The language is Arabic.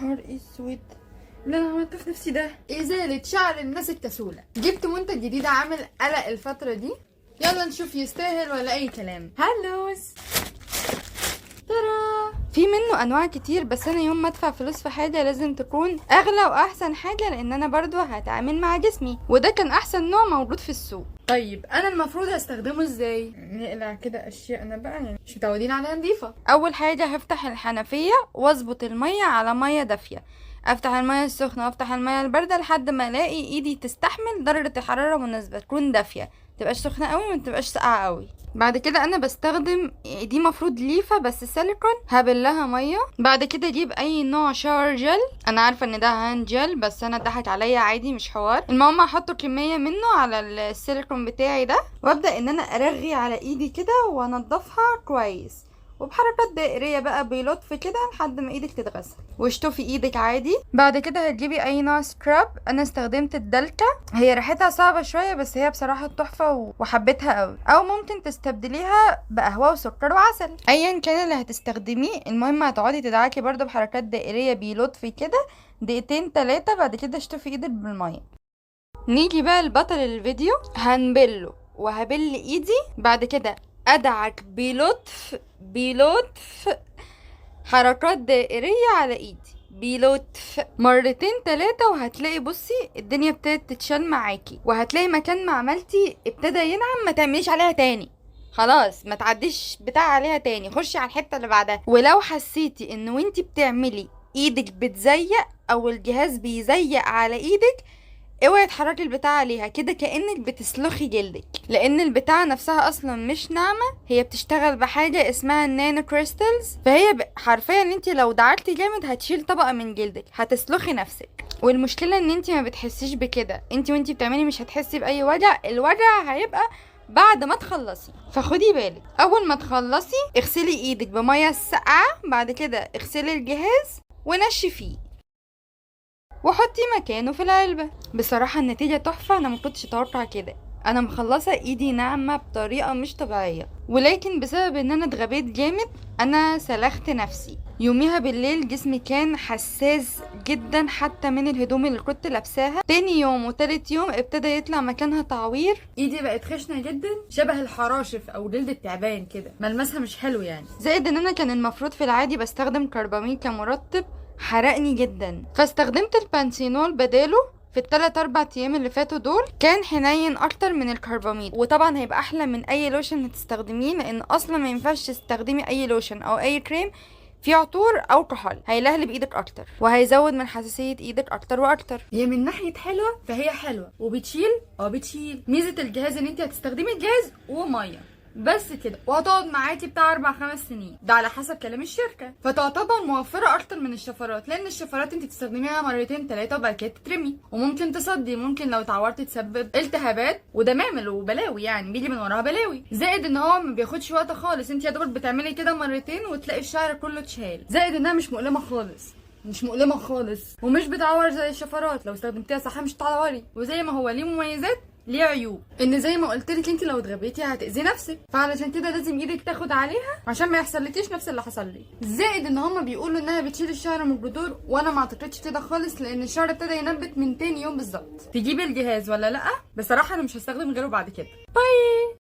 نهار اسود اللي انا عملته في نفسي ده. ازالة شعر الناس الكسولة. جبت منتج جديد عامل قلق الفترة دي، يلا نشوف يستاهل ولا اي كلام. هلوز ترى في منه انواع كتير، بس انا يوم ما ادفع فلوس في حاجه لازم تكون اغلى واحسن حاجه، لان انا برضو هتعامل مع جسمي، وده كان احسن نوع موجود في السوق. طيب انا المفروض هستخدمه ازاي؟ نقلع كده اشياء انا بقى يعني مش متعودين عليها نضيفه. اول حاجه هفتح الحنفيه واظبط الميه على ميه دافيه، افتح الميه السخنه وافتح الميه البارده لحد ما الاقي ايدي تستحمل درجه الحراره مناسبه، تكون دافيه، متبقاش سخنه قوي متبقاش ساقعه قوي. بعد كده انا بستخدم دي مفروض ليفه بس سيليكون، هبلها ميه. بعد كده اجيب اي نوع شاور جل، انا عارفه ان ده هاند جل بس انا ضحك عليا عادي مش حوار. المهم هحط كميه منه على السيليكون بتاعي ده، وابدا ان انا ارغي على ايدي كده وانضفها كويس، وبحركات دائريه بقى بلطف كده لحد ما ايدك تتغسل واشطفي ايدك عادي. بعد كده هتجيبي اي نوع سكراب، انا استخدمت الدلتا، هي ريحتها صعبه شويه بس هي بصراحه تحفه وحبيتها قوي، او ممكن تستبدليها بقهوه وسكر وعسل ايا كان اللي هتستخدميه. المهم هتقعدي تدعكي برضو بحركات دائريه بلطف كده دقيقتين 3، بعد كده اشطفي ايدك بالميه. نيجي بقى لبطل الفيديو، هنبله وهبل ايدي، بعد كده ادعك بلطف حركات دائرية على ايدي بلطف مرتين 3، وهتلاقي بصي الدنيا ابتدت تتشال معاكي، وهتلاقي مكان ما عملتي ابتدى ينعم، ما تعمليش عليها تاني خلاص، ما تعديش بتاع عليها تاني، خشي على الحتة اللي بعدها. ولو حسيتي ان وانتي بتعملي ايدك بتزيق او الجهاز بيزيق على ايدك، اوعي تحركي البتاع عليها كده كأنك بتسلخي جلدك، لان البتاع نفسها اصلا مش ناعمة، هي بتشتغل بحاجة اسمها النانو كريستالز، فهي حرفيا انت لو دعكتي جامد هتشيل طبقة من جلدك، هتسلخي نفسك. والمشكلة ان انت ما بتحسيش بكده، انت وانتي بتعملي مش هتحسي باي وجع، الوجع هيبقى بعد ما تخلصي. فخدي بالك اول ما تخلصي اغسلي ايدك بمية ساقعة، بعد كده اغسلي الجهاز ونشفيه وحطي مكانه في العلبة. بصراحة النتيجة تحفة، انا مكنتش اتوقع كده، انا مخلصة ايدي ناعمة بطريقة مش طبيعية، ولكن بسبب ان انا اتغبيت جامد انا سلخت نفسي. يوميها بالليل جسمي كان حساس جدا حتى من الهدوم اللي كنت لابساها. تاني يوم وتالت يوم ابتدى يطلع مكانها تعوير، ايدي بقت خشنة جدا شبه الحراشف او جلد التعبان كده، ملمسها مش حلو يعني. زائد ان انا كان المفروض في العادي بستخدم كربامين كمرطب، حرقني جدا، فاستخدمت البانسينول بداله في ال3-4 ايام اللي فاتوا دول، كان حنين اكتر من الكرباميد، وطبعا هيبقى احلى من اي لوشن هتستخدميه، لان اصلا ما ينفعش تستخدمي اي لوشن او اي كريم في عطور او كحول، هيلهلب ايدك اكتر وهيزود من حساسيه ايدك اكتر واكتر. هي من ناحيه حلوه فهي حلوه وبتشيل ميزه الجهاز ان انت هتستخدمي الجهاز وميه بس كده، وهتقعد معاكي بتاع 4-5 سنين، ده على حسب كلام الشركه، فتعتبر موفره اكتر من الشفرات، لان الشفرات انت بتستخدميها مرتين 3 وبعد كده تترمي، وممكن تصدي، ممكن لو اتعورتي تسبب التهابات ودمامل وبلاوي، يعني بيجي من وراها بلاوي. زائد ان هو ما بياخدش وقت خالص، انت يا دوبك بتعملي كده مرتين وتلاقي الشعر كله اتشال. زائد انها مش مؤلمه خالص ومش بتعور زي الشفرات، لو استخدمتيها صح مش هتعوري. وزي ما هو ليه مميزات ليه عيوب، ان زي ما قلت لك انت لو اتغبيتي هتاذي نفسك، فعلشان كده لازم ايدك تاخد عليها عشان ما يحصلكيش نفس اللي حصل لي. زائد ان هما بيقولوا انها بتشيل الشعر من الجذور، وانا ما اعتقدش كده خالص، لان الشعر ابتدى ينبت من تاني يوم بالظبط. تجيبي الجهاز ولا لا؟ بصراحه انا مش هستخدم غيره بعد كده. باي.